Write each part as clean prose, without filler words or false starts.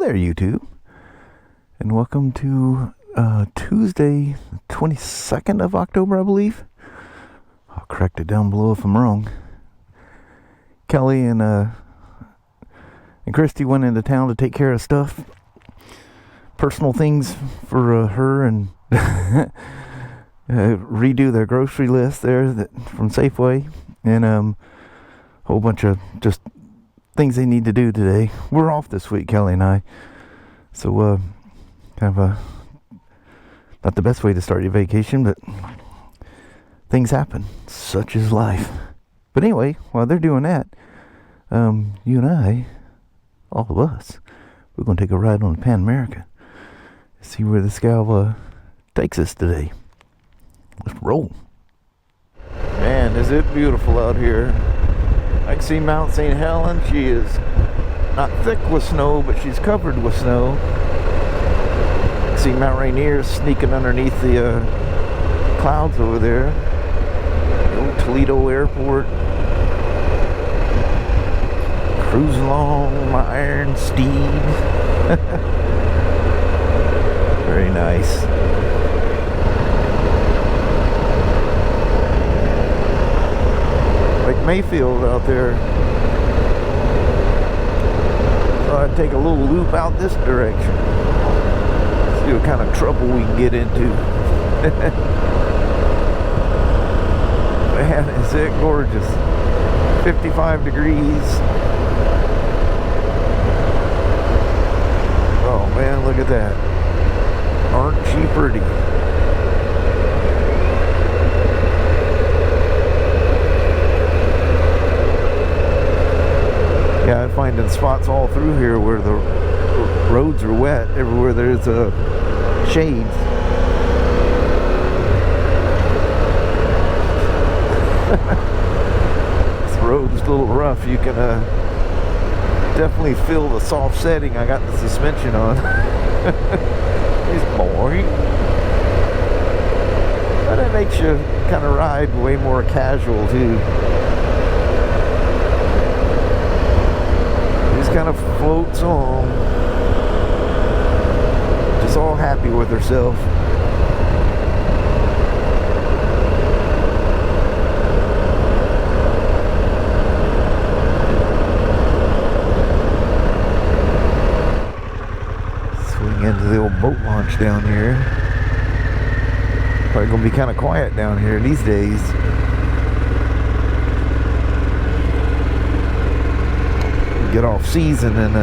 there, YouTube, and welcome to Tuesday, 22nd of October, I believe. I'll correct it down below if I'm wrong. Kelly and Christy went into town to take care of stuff, personal things for her, and redo their grocery list there from Safeway, and a whole bunch of just things they need to do today. We're off this week, Kelly and I, so kind of not the best way to start your vacation, but things happen. Such is life. But anyway, while they're doing that, you and I, all of us, we're going to take a ride on the Pan America. See where this gal takes us today. Let's roll. Man, is it beautiful out here. I can see Mount St. Helens. She is not thick with snow, but she's covered with snow. I can see Mount Rainier sneaking underneath the clouds over there. The old Toledo Airport. Cruising along my iron steed. Very nice. Like Mayfield out there. So I'd take a little loop out this direction. See what kind of trouble we can get into. Man, is it gorgeous. 55 degrees. Oh man, look at that. Aren't she pretty? Yeah, I'm finding spots all through here where the roads are wet. Everywhere there's shades. This road's a little rough. You can definitely feel the soft setting. I got the suspension on. It's boring. But it makes you kind of ride way more casual too. Kind of floats on, just all happy with herself. Swing into the old boat launch down here. Probably gonna be kind of quiet down here these days. Get off season and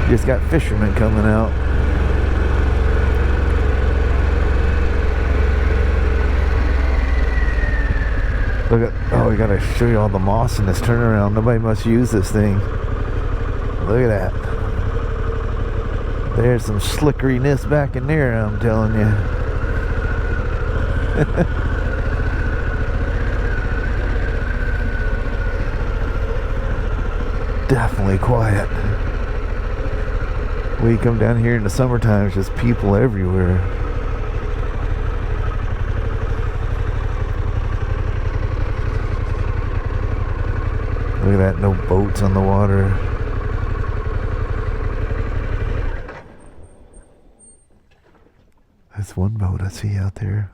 just got fishermen coming out. Look at, oh, we gotta show you all the moss in this turnaround. Nobody must use this thing. Look at that. There's some slickeriness back in there, I'm telling you. Definitely quiet. When you come down here in the summertime, it's just people everywhere. Look at that, no boats on the water. That's one boat I see out there.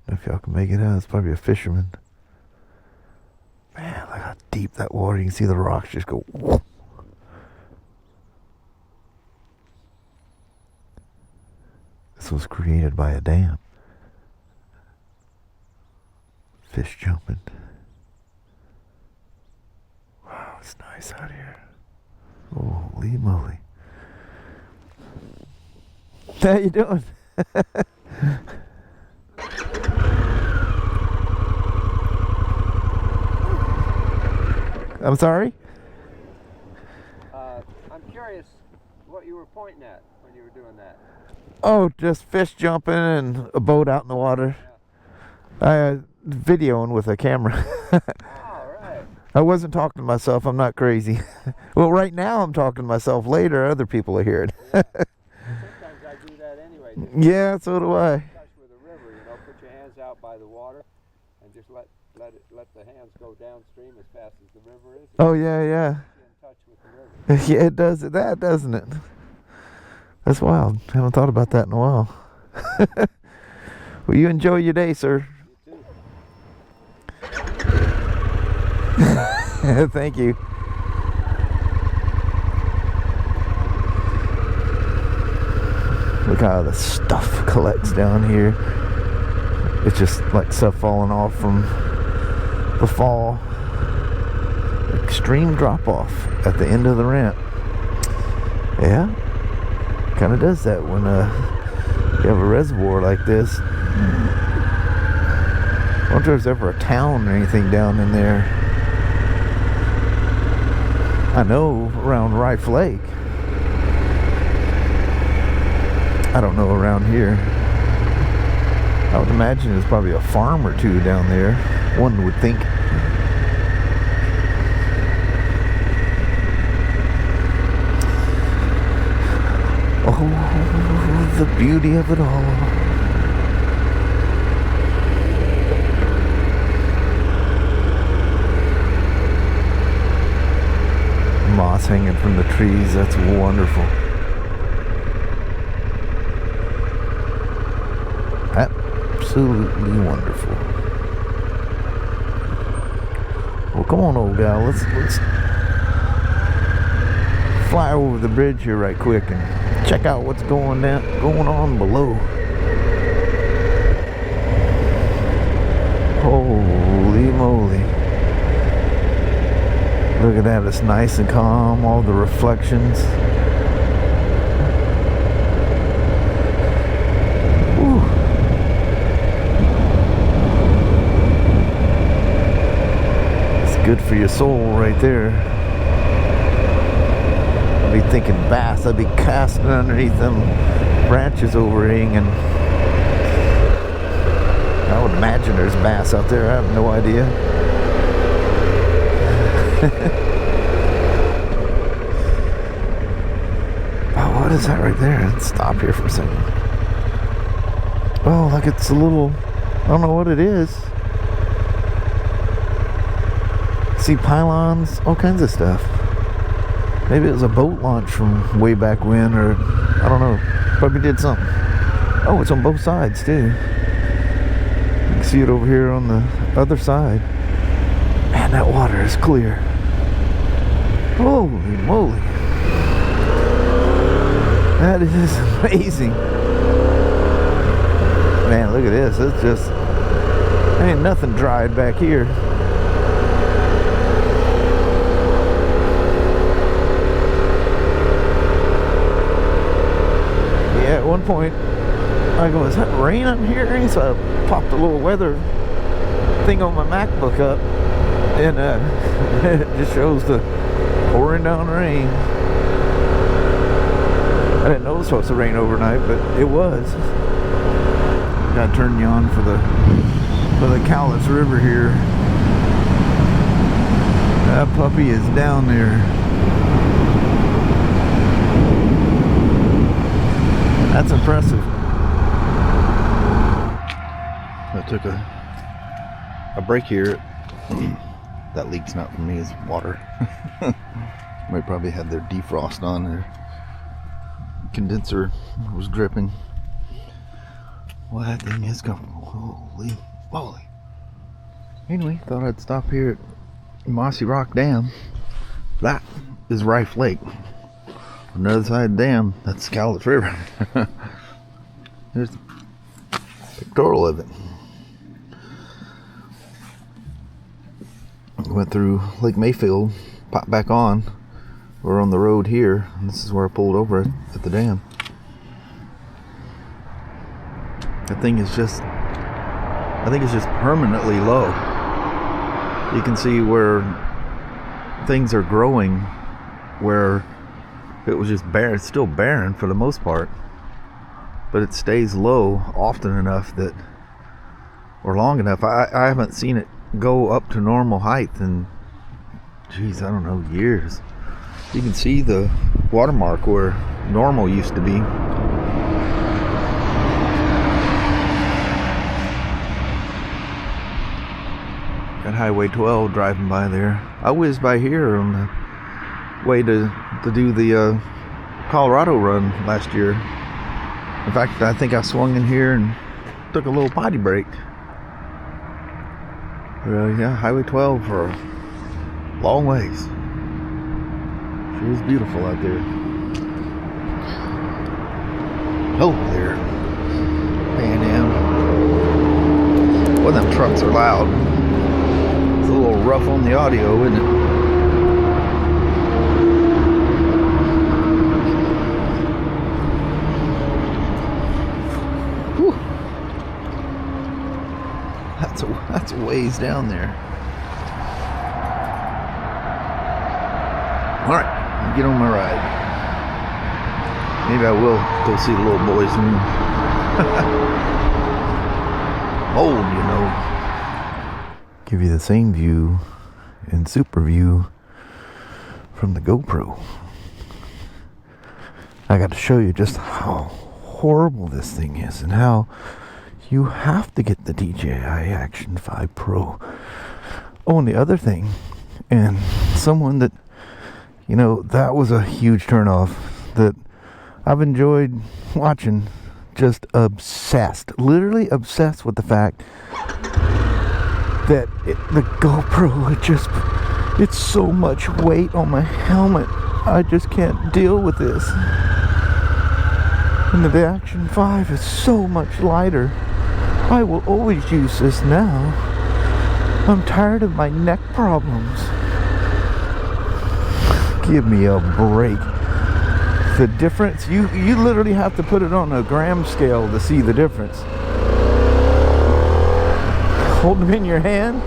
I don't know if y'all can make it out. It's probably a fisherman. Man, look how deep that water. You can see the rocks just go whoop. This was created by a dam. Fish jumping. Wow, it's nice out here. Holy moly. How you doing? I'm sorry? I'm curious what you were pointing at when you were doing that. Oh, just fish jumping and a boat out in the water. Yeah. Videoing with a camera. Oh, right. I wasn't talking to myself. I'm not crazy. Well, right now I'm talking to myself. Later, other people are hearing. Yeah. Sometimes I do that anyway. Yeah, so do I. With a river, you know, put your hands out by the water and just let the hands go downstream as fast as the river is. Oh yeah, yeah. touch with the river. Yeah, it does that, doesn't it? That's wild. Haven't thought about that in a while. Well, you enjoy your day, sir. You too. Thank you. Look how the stuff collects down here. It's just like stuff falling off from the fall. Extreme drop off at the end of the ramp. Yeah, kind of does that when you have a reservoir like this. I wonder if there's ever a town or anything down in there. I know around Rife Lake. I don't know around here. I would imagine there's probably a farm or two down there. One would think. Oh, the beauty of it all. Moss hanging from the trees, that's wonderful. Absolutely wonderful. Well, come on, old gal, let's fly over the bridge here right quick and check out what's going on below. Holy moly. Look at that, it's nice and calm, all the reflections. Whew. It's good for your soul right there. I'd be thinking bass, I'd be casting underneath them branches overhanging. I would imagine there's bass out there, I have no idea. Oh, what is that right there? Let's stop here for a second. Oh, look, it's a little, I don't know what it is. See pylons, all kinds of stuff. Maybe it was a boat launch from way back when, or I don't know. Probably did something. Oh, it's on both sides too. You can see it over here on the other side. Man, that water is clear. Holy moly. That is amazing. Man, look at this. It's just, ain't nothing dried back here. Yeah, at one point, I go, is that rain I'm hearing? So I popped a little weather thing on my MacBook up, and it just shows the pouring down rain. I didn't know it was supposed to rain overnight, but it was. Gotta turn you on for the Cowlitz River here. That puppy is down there. That's impressive. I took a break here. That leak's not from me, it's water. Might probably had their defrost on. Their condenser was dripping. Well, that thing is going. Holy moly. Anyway, thought I'd stop here at Mossy Rock Dam. That is Rife Lake. On the other side of the dam, that's Cowlitz River. There's a pictorial of it. Went through Lake Mayfield, popped back on. We're on the road here, and this is where I pulled over at the dam. That thing is just, I think it's just permanently low. You can see where things are growing, where it was just bare. It's still barren for the most part, but it stays low often enough that, or long enough. I haven't seen it go up to normal height in, geez, I don't know, years. You can see the watermark where normal used to be. Got Highway 12 driving by there. I whizzed by here on way to do the Colorado run last year. In fact, I think I swung in here and took a little potty break. Yeah, Highway 12 for a long ways. Sure is beautiful out there. Oh, there. Pan Am. Well, them trucks are loud. It's a little rough on the audio, isn't it? Whew. That's a ways down there. Alright, get on my ride. Maybe I will go see the little boy's room. Old, you know. Give you the same view in super view from the GoPro. I got to show you just how horrible this thing is and how you have to get the DJI Action 5 Pro. Oh, and the other thing, and someone that, you know, that was a huge turnoff that I've enjoyed watching, just obsessed, literally obsessed with the fact that the GoPro, it's so much weight on my helmet. I just can't deal with this. And the Action 5 is so much lighter. I will always use this now. I'm tired of my neck problems. Give me a break. The difference, you literally have to put it on a gram scale to see the difference. Hold them in your hand,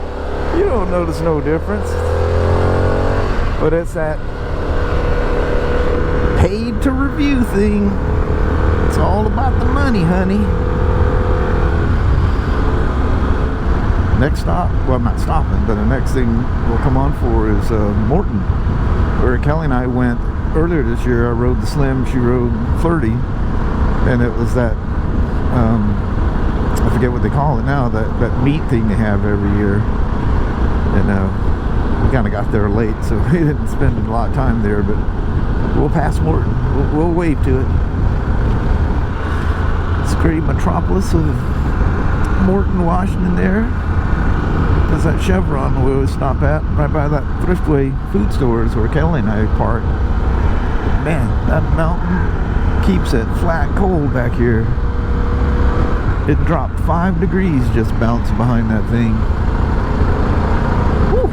you don't notice no difference. But it's that paid to review thing. It's all about the money, honey. Next stop, well, I'm not stopping, but the next thing we'll come on for is Morton, where Kelly and I went earlier this year. I rode the Slim, she rode Flirty, and it was that I forget what they call it now, that meet thing they have every year. And we kind of got there late, so we didn't spend a lot of time there, but we'll pass Morton. We'll wave to it. It's the great metropolis of Morton, Washington there. There's that Chevron we always stop at, right by that Thriftway food stores where Kelly and I park. Man, that mountain keeps it flat cold back here. It dropped 5 degrees just bouncing behind that thing. Woo!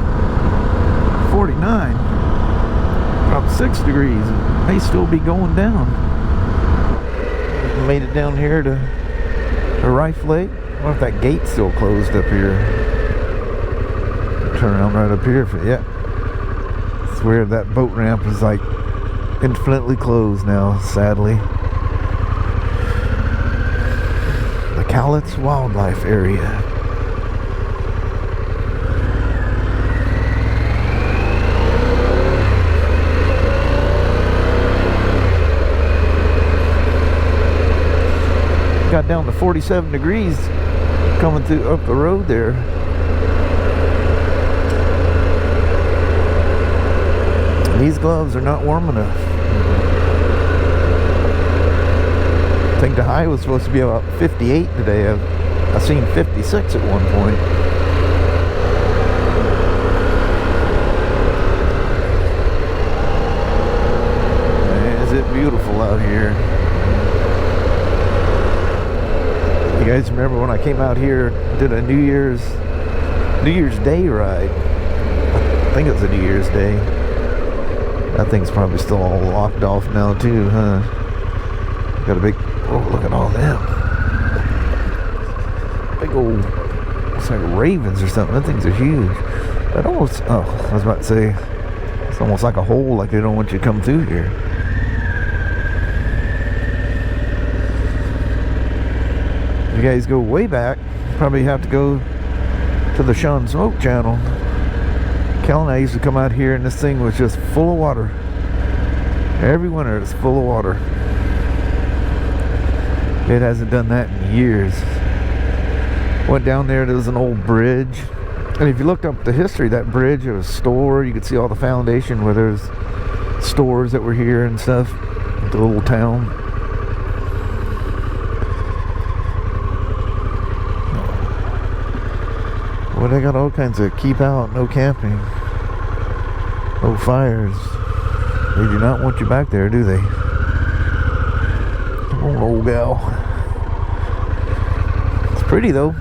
49. Dropped 6 degrees. It may still be going down. Made it down here to Rife Lake. I wonder if that gate's still closed up here. Turn around right up here for, yeah. I swear that boat ramp is like infinitely closed now, sadly. The Cowlitz Wildlife Area. Got down to 47 degrees coming through up the road there. These gloves are not warm enough. I think the high was supposed to be about 58 today. I've seen 56 at one point. Man, is it beautiful out here. You guys remember when I came out here, did a New Year's Day ride? I think it was a New Year's Day. That thing's probably still all locked off now too, huh? Got a big, oh, look at all them. Big old, looks like ravens or something. That things are huge. That almost, oh, I was about to say, it's almost like a hole, like they don't want you to come through here. If you guys go way back, probably have to go to the ShawnSmoak channel. Cal and I used to come out here and this thing was just full of water. Every winter it's full of water. It hasn't done that in years. Went down there was an old bridge. And if you looked up the history of that bridge, it was a store. You could see all the foundation where there's stores that were here and stuff. The little town. Well, they got all kinds of keep out, no camping, no fires. They do not want you back there, do they? Come on, old gal. It's pretty though.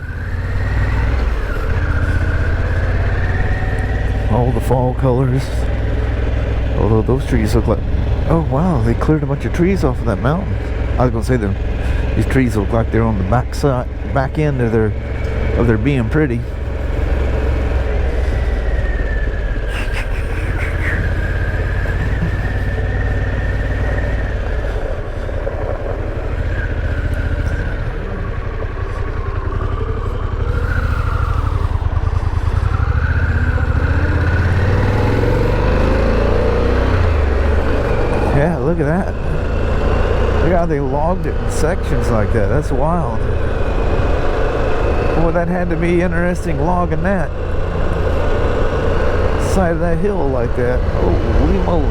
All the fall colors. Although those trees look like, oh wow, they cleared a bunch of trees off of that mountain. I was gonna say these trees look like they're on the back end of their being pretty. Yeah, look at that. Look how they logged it in sections like that. That's wild. Boy, that had to be interesting logging that. Side of that hill like that. Holy moly.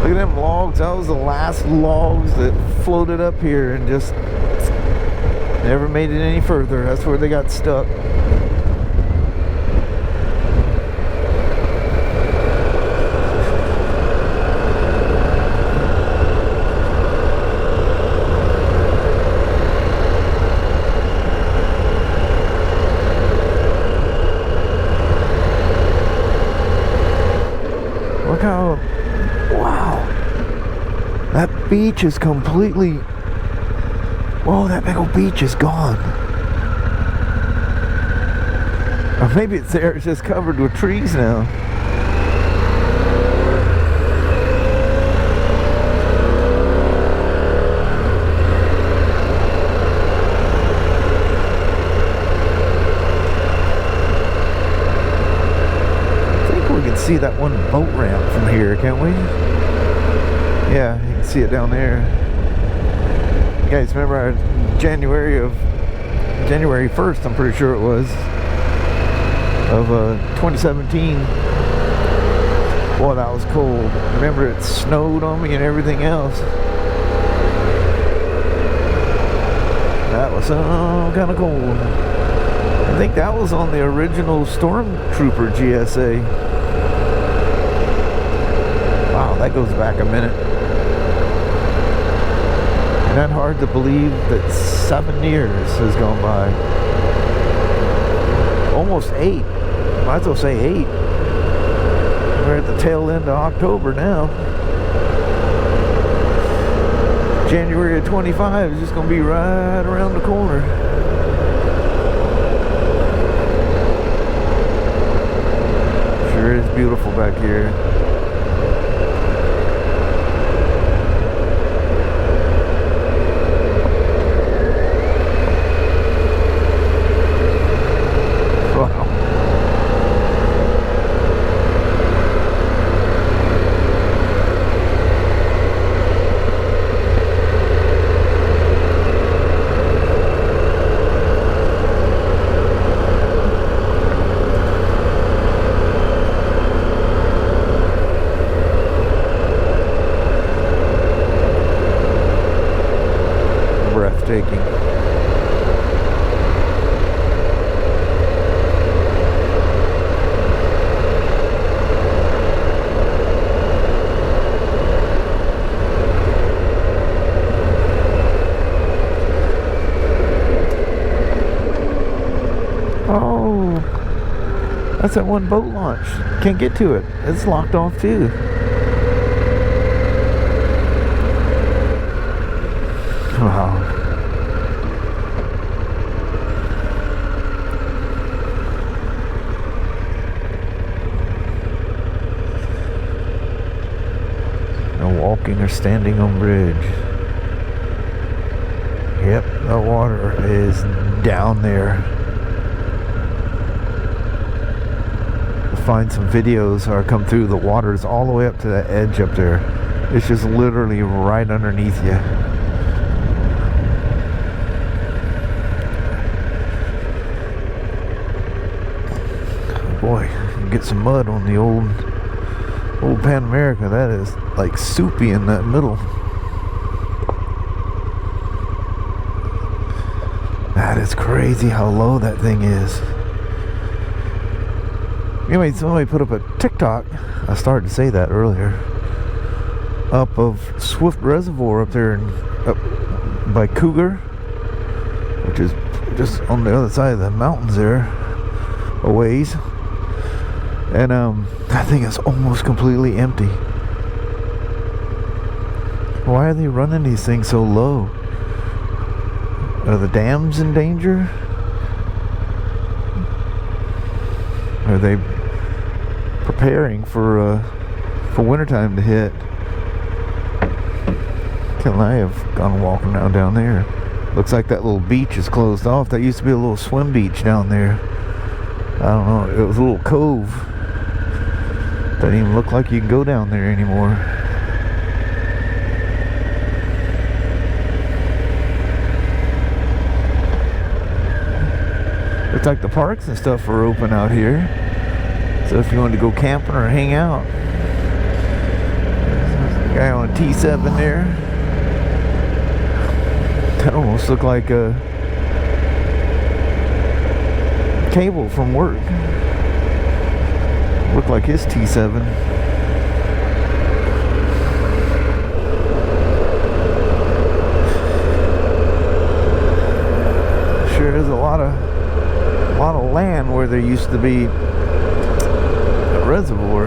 Look at them logs. That was the last logs that floated up here and just never made it any further. That's where they got stuck. Look how, wow, that beach is completely, whoa, that big old beach is gone. Or maybe it's there, it's just covered with trees now. See that one boat ramp from here, can't we? Yeah, you can see it down there. You guys remember January 1st, I'm pretty sure it was, of 2017. Boy, that was cold. Remember, it snowed on me and everything else. That was kind of cold. I think that was on the original Stormtrooper GSA. Wow, that goes back a minute. Isn't that hard to believe that 7 years has gone by? Almost 8. Might as well say 8. We're at the tail end of October now. January of 25 is just going to be right around the corner. Sure is beautiful back here. Breathtaking. Oh, that's that one boat launch. Can't get to it. It's locked off too. Wow. Walking or standing on bridge. Yep, the water is down there. We'll find some videos or come through. The water's all the way up to that edge up there. It's just literally right underneath you. Boy, you can get some mud on the old Old Pan America, that is like soupy in that middle. That is crazy how low that thing is. Anyway, somebody put up a TikTok, I started to say that earlier, up of Swift Reservoir up there up by Cougar, which is just on the other side of the mountains there, a ways. And that thing is almost completely empty. Why are they running these things so low? Are the dams in danger? Are they preparing for wintertime to hit? Kel and I have gone walking around down there. Looks like that little beach is closed off. That used to be a little swim beach down there. I don't know, it was a little cove. Doesn't even look like you can go down there anymore. Looks like the parks and stuff are open out here. So if you wanted to go camping or hang out. There's a guy on a T7 there. That almost looked like a cable from work. Looked like his T7. Sure is a lot of land where there used to be a reservoir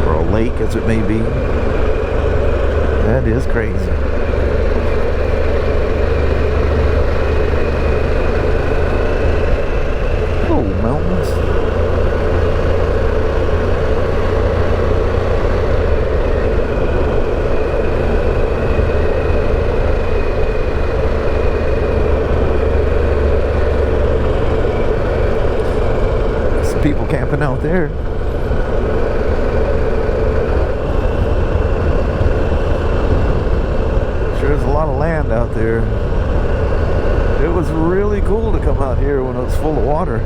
or a lake, as it may be. That is crazy. Oh, mountains. People camping out there. Sure is a lot of land out there. It was really cool to come out here when it was full of water.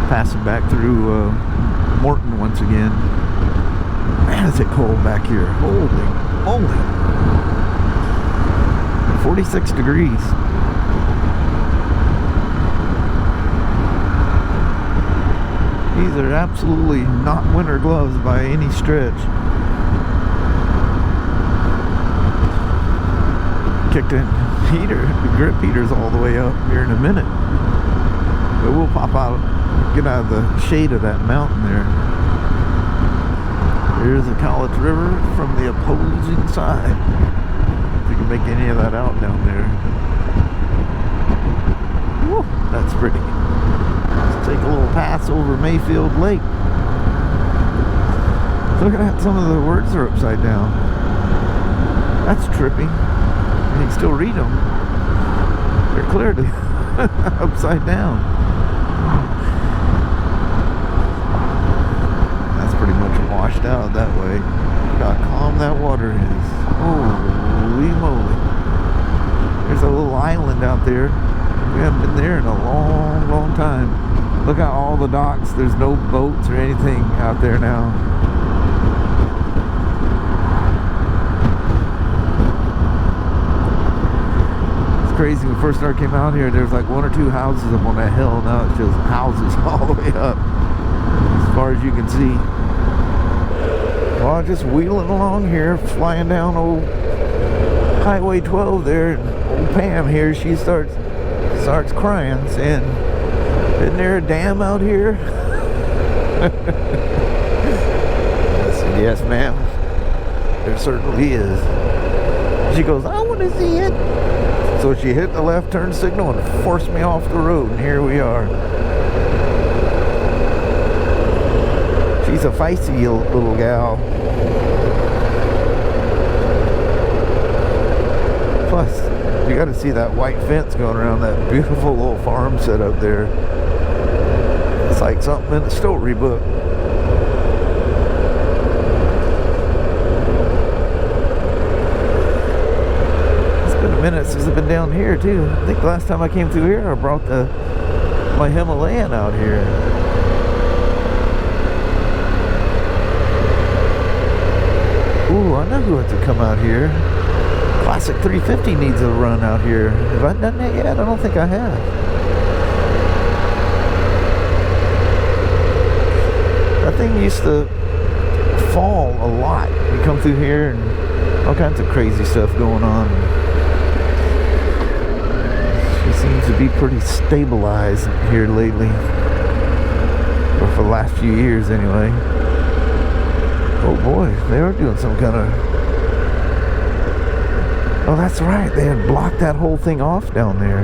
Passing back through Morton once again. Man, is it cold back here. Holy moly. 46 degrees. These are absolutely not winter gloves by any stretch. Kicked the heater, the grip heater's all the way up here in a minute. But we'll pop out, get out of the shade of that mountain there. Here's the College River from the opposing side. If you can make any of that out down there. Woo, that's pretty. Let's take a little pass over Mayfield Lake. Look at some of the words are upside down. That's trippy. You can still read them. They're clearly upside down. That's pretty much washed out that way. Look how calm that water is. Holy moly. There's a little island out there. We haven't been there in a long, long time. Look at all the docks. There's no boats or anything out there now. Crazy. When we first started came out here, there was like one or two houses up on that hill. Now it's just houses all the way up as far as you can see. Well, just wheeling along here, flying down old Highway 12 there, and old Pam here, she starts crying, saying, "Isn't there a dam out here?" I said, "Yes, ma'am, there certainly is." She goes, "I want to see it." So she hit the left turn signal and forced me off the road, and here we are. She's a feisty little gal. Plus, You got to see that white fence going around that beautiful little farm set up there. It's like something in the story book. It's been a minute since I've been down here too. I think the last time I came through here, I brought my Himalayan out here. Ooh, I know who wants to come out here. Classic 350 needs a run out here. Have I done that yet? I don't think I have. That thing used to fall a lot. You come through here and all kinds of crazy stuff going on. She seems to be pretty stabilized here lately. Or for the last few years anyway. Oh boy, they are doing some kind of... Oh, that's right. They had blocked that whole thing off down there.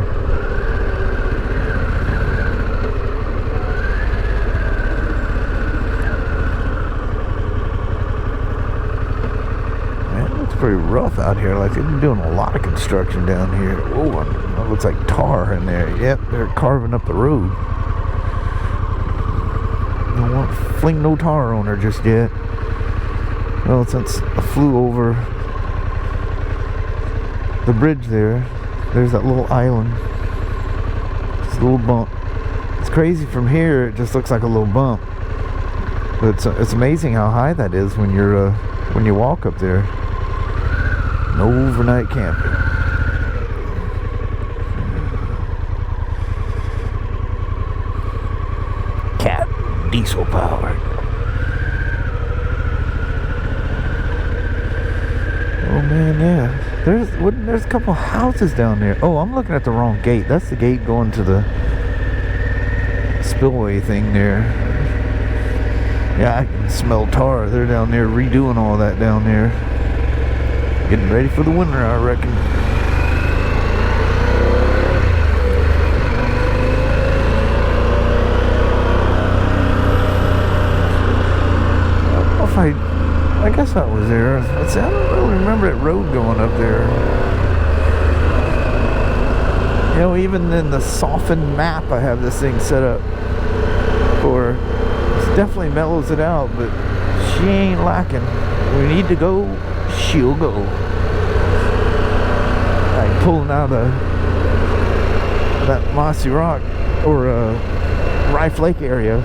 Man, it looks pretty rough out here. Like they've been doing a lot of construction down here. Oh, it looks like tar in there. Yep, they're carving up the road. Don't want to fling no tar on her just yet. Well, since I flew over the bridge there's that little island. Just a little bump. It's crazy from here, it just looks like a little bump. But it's amazing how high that is when you walk up there. No overnight camping. Cat diesel powered. Oh man, yeah. There's a couple houses down there. Oh, I'm looking at the wrong gate. That's the gate going to the spillway thing there. Yeah, I can smell tar. They're down there redoing all that down there. Getting ready for the winter, I reckon. I guess I was there. Let's see, I don't really remember that road going up there. You know, even in the softened map I have this thing set up for, it definitely mellows it out, but she ain't lacking. We need to go, she'll go. Like pulling out of that Mossy Rock or Rife Lake area.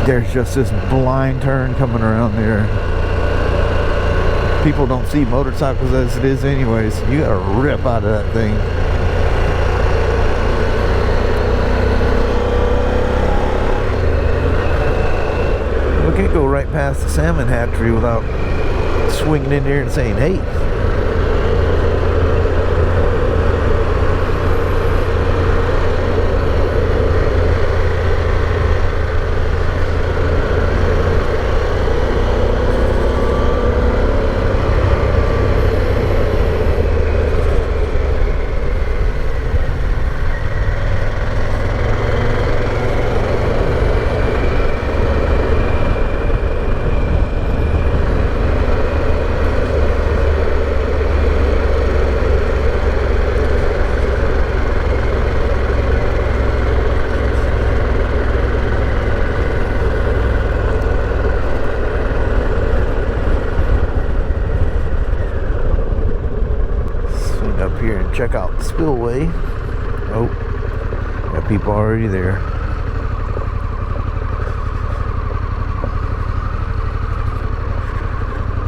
There's just this blind turn coming around there. People don't see motorcycles as it is anyways. You gotta rip out of that thing. We can't go right past the salmon hatchery without swinging in there and saying, hey. Check out the spillway. Oh, got people already there.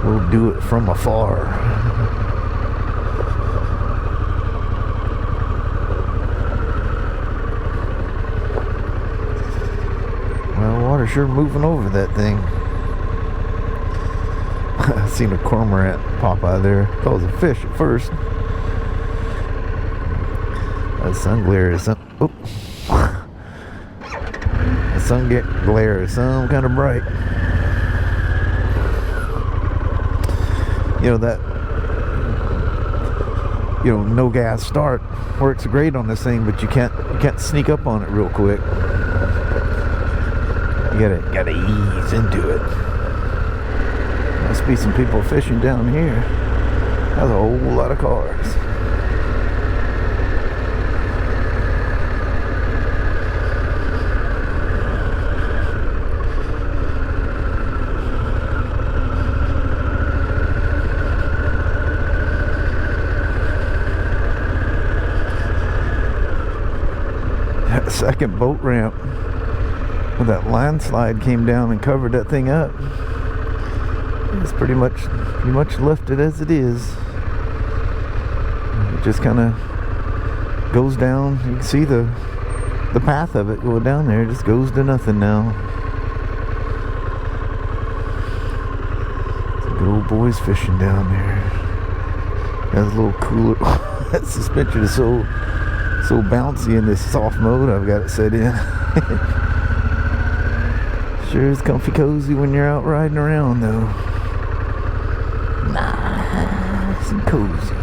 We'll do it from afar. Well, water's sure moving over that thing. I seen a cormorant pop out of there. Thought it was a fish at first. The sun glare is some. Oh, the sun glare is some kind of bright. You know that. You know, no gas start works great on this thing, but you can't sneak up on it real quick. You gotta ease into it. Must be some people fishing down here. That's a whole lot of cars. that second boat ramp where that landslide came down and covered that thing up. It's pretty much left it as it is. It just kind of goes down. You can see the path of it going down there. It just goes to nothing now. Some good old boys fishing down there. That's a little cooler. That suspension is so bouncy in this soft mode I've got it set in. Sure is comfy cozy when you're out riding around though. Nice and cozy.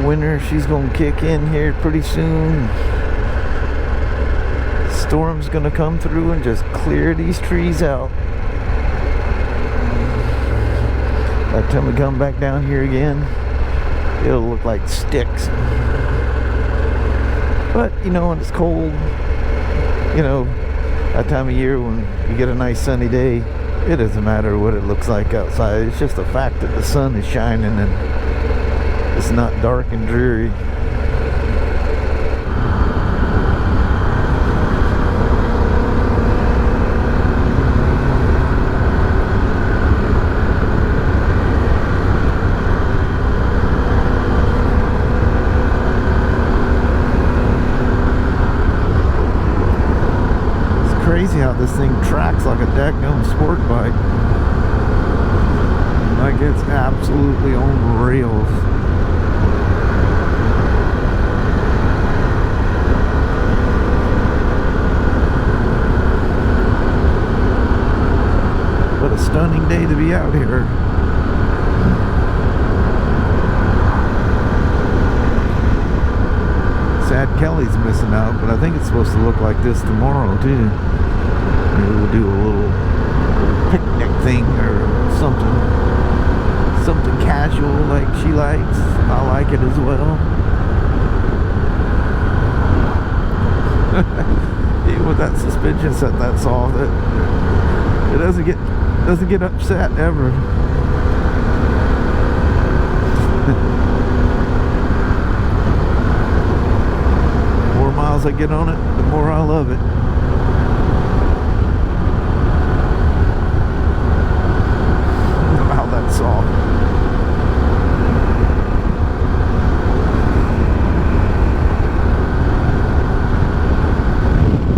Winter, she's gonna kick in here pretty soon. Storm's gonna come through and just clear these trees out. By the time we come back down here again, it'll look like sticks. But you know, when it's cold, you know, that time of year when you get a nice sunny day, it doesn't matter what it looks like outside. It's just the fact that the sun is shining and it's not dark and dreary. It's crazy how this thing tracks like a daggum sport bike. Like it's absolutely on rails. What a stunning day to be out here. Sad Kelly's missing out, but I think it's supposed to look like this tomorrow too. Maybe we'll do a little picnic thing or something casual like she likes. I like it as well. Even with that suspension set that soft, it doesn't get upset ever. The more miles I get on it, the more I love it. Wow, that's soft.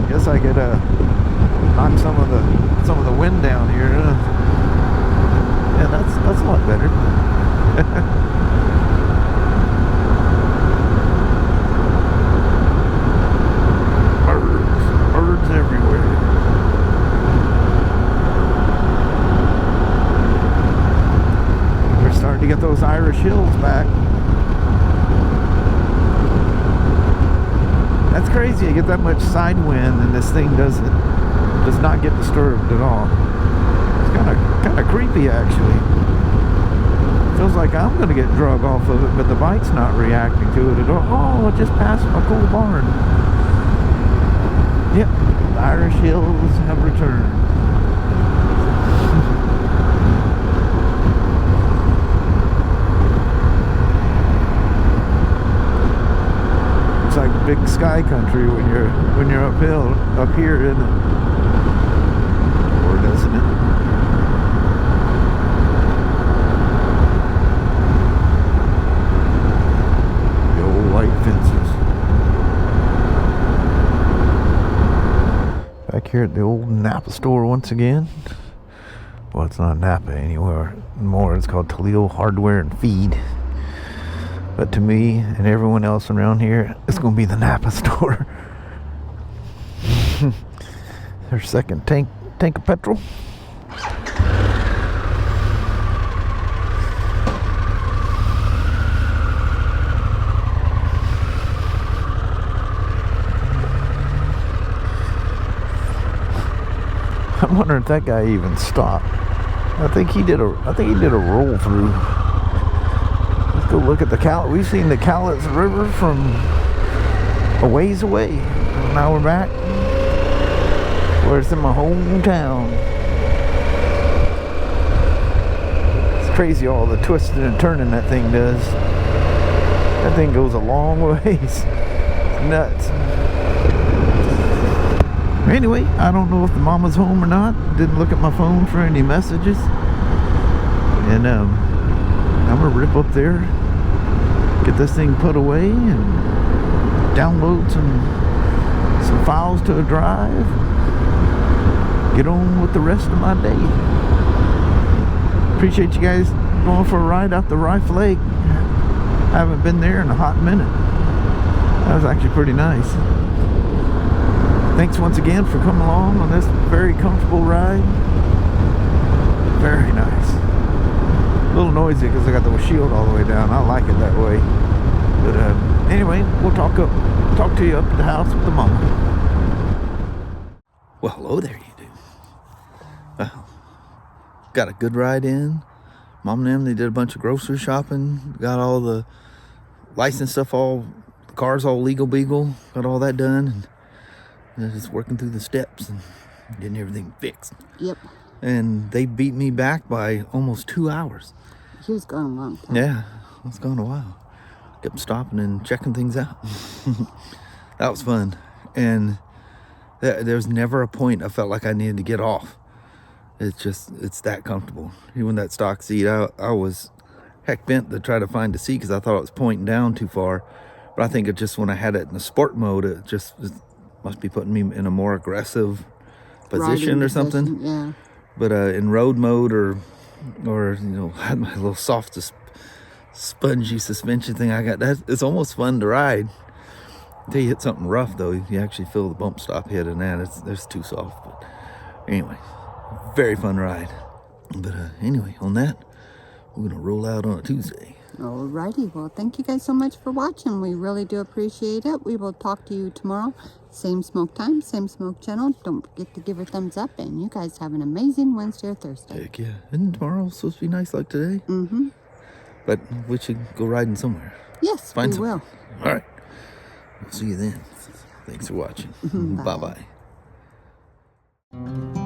Guess I could knock some of the wind down here. Yeah, that's a lot better. Birds everywhere. We're starting to get those Irish hills back. That's crazy. You get that much side wind and this thing does not get disturbed at all. It's kind of creepy actually. Feels like I'm gonna get drug off of it, but the bike's not reacting to it at all. Oh, it just passed my cool barn. Yep, the Irish hills have returned. It's like big sky country when you're up here, isn't it? Or doesn't it? The old white fences. Back here at the old Napa store once again. Well, it's not Napa anymore. It's called Toledo Hardware and Feed. But to me and everyone else around here, it's going to be the Napa store. Their second tank of petrol. I'm wondering if that guy even stopped. I think he did a roll through. Let's go look at the We've seen the Cowlitz River from a ways away. Now we're back where it's in my hometown. It's crazy all the twisting and turning that thing does. That thing goes a long ways. It's nuts. Anyway, I don't know if the mama's home or not. Didn't look at my phone for any messages. And I'm gonna rip up there, get this thing put away, and download some files to a drive. Get on with the rest of my day. Appreciate you guys going for a ride out the Rife Lake. I haven't been there in a hot minute. That was actually pretty nice. Thanks once again for coming along on this very comfortable ride. Very nice. A little noisy because I got the shield all the way down. I like it that way. But anyway, we'll talk to you up at the house with the mama. Well, hello there, you do. Got a good ride in. Mom and them, they did a bunch of grocery shopping. Got all the license stuff, the cars all legal beagle. Got all that done. And just working through the steps and getting everything fixed. Yep. And they beat me back by almost 2 hours. He was gone a long time. Yeah, it's gone a while. Kept stopping and checking things out. That was fun. And there was never a point I felt like I needed to get off. It's that comfortable. Even that stock seat, I was heck bent to try to find the seat because I thought it was pointing down too far. But I think it just, when I had it in the sport mode, it must be putting me in a more aggressive position or something. Yeah. But in road mode or had my little soft spongy suspension thing I got, it's almost fun to ride until you hit something rough, though. You actually feel the bump stop hit, and that's too soft. But anyway, very fun ride. But anyway, on that, we're gonna roll out on a Tuesday. Alrighty, well, thank you guys so much for watching. We really do appreciate it. We will talk to you tomorrow. Same smoke time, same smoke channel. Don't forget to give it a thumbs up, and you guys have an amazing Wednesday or Thursday. Heck yeah. Isn't tomorrow supposed to be nice like today? Mm-hmm. But we should go riding somewhere. Yes, we will. All right. We'll see you then. Thanks for watching. Bye. Bye-bye.